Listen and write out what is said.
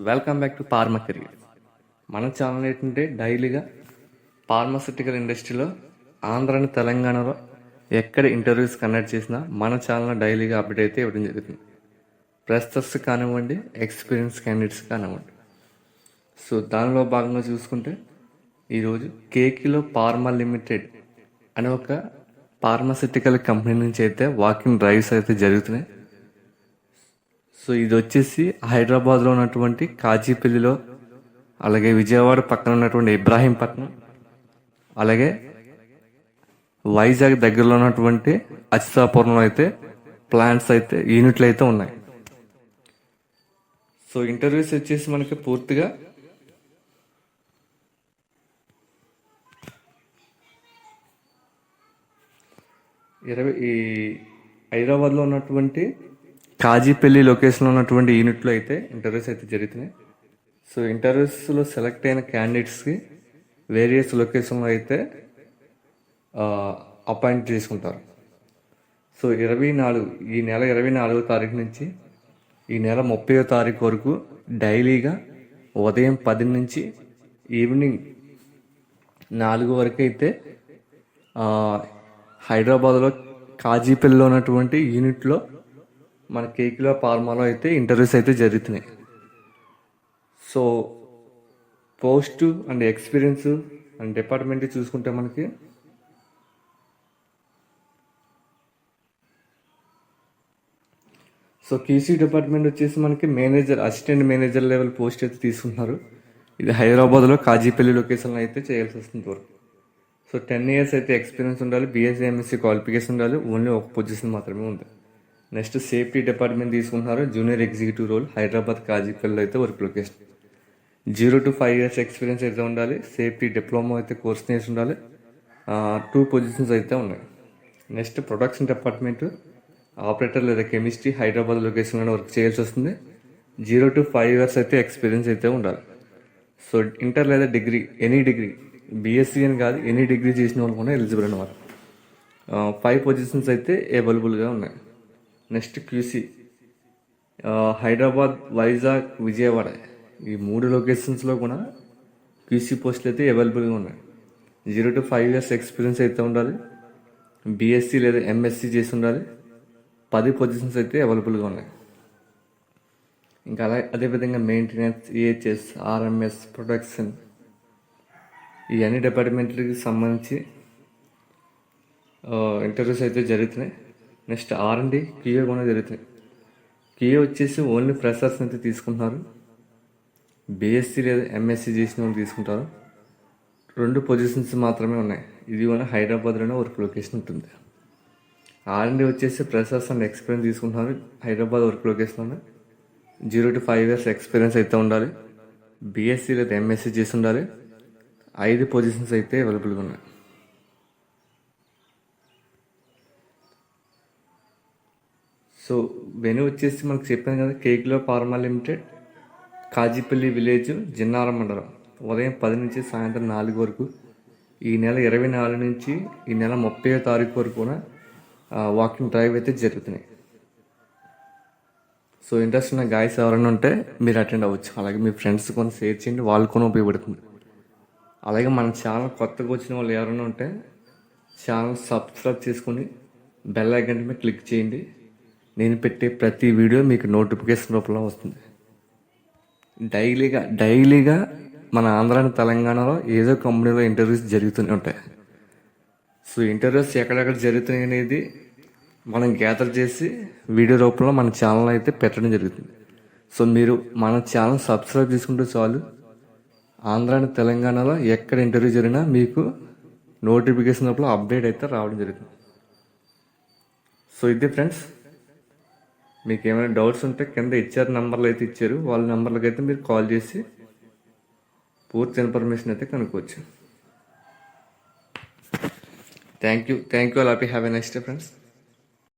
Welcome back to pharma career. మన channel ఏంటంటే డైలీగా pharmaceutical ఇండస్ట్రీలో ఆంధ్రాని తెలంగాణలో ఎక్కడ ఇంటర్వ్యూస్ కండక్ట్ చేసినా మన ఛానల్ డైలీగా అప్డేట్ అయితే ఇవ్వడం జరుగుతుంది. ఫ్రెషర్స్ కానివ్వండి, ఎక్స్పీరియన్స్ క్యాండిడేట్స్ కానివ్వండి. సో దానిలో భాగంగా చూసుకుంటే ఈరోజు కేకిలో ఫార్మా లిమిటెడ్ అనే ఒక ఫార్మాసిటికల్ కంపెనీ నుంచి అయితే వాకింగ్ డ్రైవ్స్ అయితే జరుగుతున్నాయి. సో ఇది వచ్చేసి హైదరాబాద్లో ఉన్నటువంటి కాజీపల్లిలో, అలాగే విజయవాడ పక్కన ఉన్నటువంటి ఇబ్రాహీంపట్నం, అలాగే వైజాగ్ దగ్గరలో ఉన్నటువంటి అచ్యుతాపురంలో అయితే ప్లాంట్స్ అయితే యూనిట్లు అయితే ఉన్నాయి. సో ఇంటర్వ్యూస్ వచ్చేసి మనకి పూర్తిగా హైదరాబాద్లో ఉన్నటువంటి కాజీపల్లి లొకేషన్లో ఉన్నటువంటి యూనిట్లో అయితే ఇంటర్వ్యూస్ అయితే జరుగుతున్నాయి. సో ఇంటర్వ్యూస్లో సెలెక్ట్ అయిన క్యాండిడేట్స్కి వేరియస్ లొకేషన్లో అయితే అపాయింట్ చేసుకుంటారు. సో ఈ నెల 24వ తారీఖు నుంచి ఈ నెల 30వ తారీఖు వరకు డైలీగా ఉదయం 10 నుంచి ఈవినింగ్ 4 వరకు అయితే హైదరాబాద్లో కాజీపల్లిలో ఉన్నటువంటి యూనిట్లో మన కేకిలో ఫార్మాలో అయితే ఇంటర్వ్యూస్ అయితే జరుగుతున్నాయి. So post and experience and department చూసుకుంటే మనకి సో క్యూసీ డిపార్ట్మెంట్ వచ్చేసి మనకి అసిస్టెంట్ మేనేజర్ లెవెల్ పోస్ట్ అయితే తీసుకుంటున్నారు. ఇది హైదరాబాద్లో కాజీపల్లి లొకేషన్లో అయితే చేయాల్సి వస్తుంది వరకు. సో 10 years అయితే ఎక్స్పీరియన్స్ ఉండాలి, BSc MSc క్వాలిఫికేషన్ ఉండాలి, ఓన్లీ ఒక పొజిషన్ మాత్రమే ఉంది. నెక్స్ట్ సేఫ్టీ డిపార్ట్మెంట్ తీసుకుంటున్నారు, జూనియర్ ఎగ్జిక్యూటివ్ రోల్, హైదరాబాద్ కాజీపల్లిలో అయితే work location. 0 to 5 years experience అయితే ఉండాలి, సేఫ్టీ డిప్లొమా అయితే కోర్స్ నేర్చి ఉండాలి. 2 పొజిషన్స్ అయితే ఉన్నాయి. నెక్స్ట్ ప్రొడక్షన్ డిపార్ట్మెంట్ ఆపరేటర్ లేదా కెమిస్ట్రీ, హైదరాబాద్ లొకేషన్లో వర్క్ చేయాల్సి వస్తుంది. 0 to 5 years అయితే ఎక్స్పీరియన్స్ అయితే ఉండాలి. సో ఇంటర్ లేదా డిగ్రీ, ఎనీ డిగ్రీ, BSc అని కాదు, ఎనీ డిగ్రీ చేసిన వాళ్ళు కూడా ఎలిజిబుల్ అన్నమాట. 5 పొజిషన్స్ అయితే అవైలబుల్గా ఉన్నాయి. నెక్స్ట్ క్యూసీ హైదరాబాద్, వైజాగ్, విజయవాడ ఈ 3 లొకేషన్స్లో కూడా క్యూసీ పోస్టులు అయితే అవైలబుల్గా ఉన్నాయి. 0 to 5 years ఎక్స్పీరియన్స్ అయితే ఉండాలి, BSc లేదా MSc చేసి ఉండాలి. 10 పొజిషన్స్ అయితే అవైలబుల్గా ఉన్నాయి. ఇంకా అదేవిధంగా మెయింటెనెన్స్, EHS, RMS, ప్రొడక్షన్ ఈ అన్ని డిపార్ట్మెంట్లకి సంబంధించి ఇంటర్వ్యూస్ అయితే జరుగుతున్నాయి. నెక్స్ట్ R&D, QA కూడా జరుగుతున్నాయి. QA వచ్చేసి ఓన్లీ ఫ్రెషర్స్ అయితే తీసుకుంటున్నారు, BSc లేదా MSc చేసిన వాళ్ళు తీసుకుంటారు. 2 పొజిషన్స్ మాత్రమే ఉన్నాయి. ఇది కూడా హైదరాబాద్లోనే వర్క్ లొకేషన్ ఉంటుంది. R&D వచ్చేసి ఫ్రెషర్స్ అండ్ ఎక్స్పీరియన్స్ తీసుకుంటున్నారు, హైదరాబాద్ వర్క్ లొకేషన్లోనే. 0 to 5 years ఎక్స్పీరియన్స్ అయితే ఉండాలి, BSc లేదా MSc చేసి ఉండాలి. 5 పొజిషన్స్ అయితే అవైలబుల్గా ఉన్నాయి. సో వెన్యూ వచ్చేసి మనకు చెప్పాను కదా, కేకిలో pharma limited, Kajipalli village, Jinnaram మండలం. ఉదయం 10 నుంచి సాయంత్రం 4 వరకు ఈ నెల 24 నుంచి ఈ నెల 30వ తారీఖు వరకు కూడా వాకింగ్ డ్రైవ్ అయితే జరుగుతున్నాయి. సో ఇంట్రెస్ట్ ఉన్న గాయస్ ఎవరైనా ఉంటే మీరు అటెండ్ అవ్వచ్చు. అలాగే మీ ఫ్రెండ్స్ కొన్ని షేర్ చేయండి, వాళ్ళు కూడా ఉపయోగపడుతుంది. అలాగే మన ఛానల్ కొత్తగా వచ్చిన వాళ్ళు ఎవరైనా ఉంటే ఛానల్ సబ్స్క్రైబ్ చేసుకుని బెల్ ఐకాన్ మీద క్లిక్ చేయండి. నేను పెట్టే ప్రతి వీడియో మీకు నోటిఫికేషన్ రూపంలో వస్తుంది. డైలీగా మన ఆంధ్ర తెలంగాణలో ఏదో కంపెనీలో ఇంటర్వ్యూస్ జరుగుతూనే ఉంటాయి. సో ఇంటర్వ్యూస్ ఎక్కడెక్కడ జరుగుతున్నాయి అనేది మనం గ్యాదర్ చేసి వీడియో రూపంలో మన ఛానల్ అయితే పెట్టడం జరుగుతుంది. సో మీరు మన ఛానల్ సబ్స్క్రైబ్ చేసుకుంటే చాలు, ఆంధ్ర తెలంగాణలో ఎక్కడ ఇంటర్వ్యూ జరిగినా మీకు నోటిఫికేషన్ రూపంలో అప్డేట్ అయితే రావడం జరుగుతుంది. సో ఇది ఫ్రెండ్స్, మీకు ఏమైనా డౌట్స్ ఉంటే కింద నెంబర్లు అయితే ఇచ్చారు, వాళ్ళ నెంబర్లకి అయితే మీరు కాల్ చేసి పూర్తి ఇన్ఫర్మేషన్ అయితే కనుక్కోవచ్చు. Thank you. Have a nice day friends.